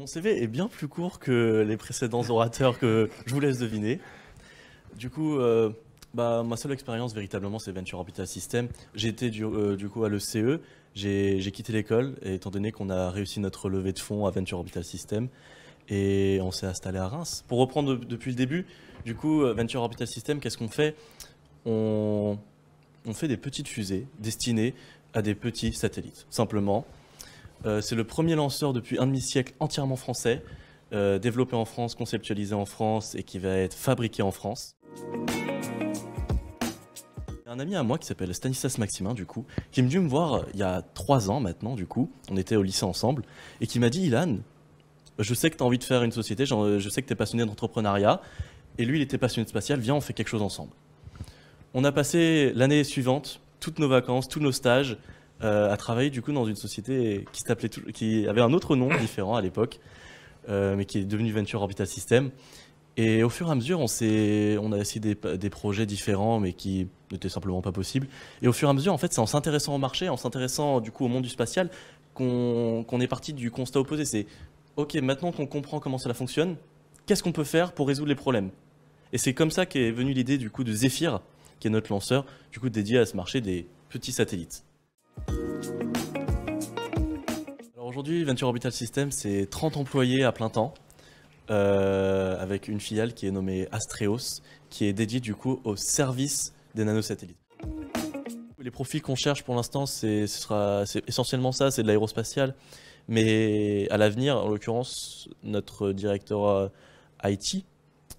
Mon CV est bien plus court que les précédents orateurs que je vous laisse deviner. Du coup, ma seule expérience véritablement, c'est Venture Orbital System. J'ai été du coup à l'ECE, j'ai quitté l'école, et étant donné qu'on a réussi notre levée de fonds à Venture Orbital System, et on s'est installé à Reims. Pour reprendre depuis le début, du coup, Venture Orbital System, qu'est-ce qu'on fait? On fait des petites fusées destinées à des petits satellites, simplement. C'est le premier lanceur depuis un demi-siècle entièrement français, développé en France, conceptualisé en France et qui va être fabriqué en France. Un ami à moi qui s'appelle Stanislas Maximin, du coup, qui est venu me voir il y a 3 ans maintenant, du coup, on était au lycée ensemble, et qui m'a dit: Ilan, je sais que tu as envie de faire une société, je sais que tu es passionné d'entrepreneuriat, et lui il était passionné de spatial, viens on fait quelque chose ensemble. On a passé l'année suivante, toutes nos vacances, tous nos stages, à travailler du coup dans une société qui avait un autre nom différent à l'époque, mais qui est devenue Venture Orbital System. Et au fur et à mesure, on a essayé des projets différents, mais qui n'étaient simplement pas possibles. Et au fur et à mesure, en fait, c'est en s'intéressant au marché, en s'intéressant du coup au monde du spatial, qu'on est parti du constat opposé. C'est OK, maintenant qu'on comprend comment cela fonctionne, qu'est-ce qu'on peut faire pour résoudre les problèmes? Et c'est comme ça qu'est venue l'idée du coup de Zephyr, qui est notre lanceur, du coup dédié à ce marché des petits satellites. Alors aujourd'hui, Venture Orbital System, c'est 30 employés à plein temps. Avec une filiale qui est nommée Astreos, qui est dédiée du coup au service des nanosatellites. Les profils qu'on cherche pour l'instant, c'est essentiellement ça, c'est de l'aérospatial. Mais à l'avenir, en l'occurrence, notre directeur IT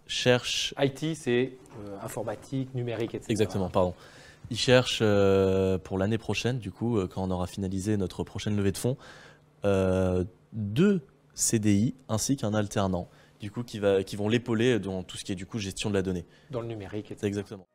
cherche... IT, c'est informatique, numérique, etc. Exactement, pardon. Il cherche pour l'année prochaine, du coup, quand on aura finalisé notre prochaine levée de fonds, 2 CDI ainsi qu'un alternant, du coup, qui vont l'épauler dans tout ce qui est du coup gestion de la donnée. Dans le numérique, etc. C'est exactement.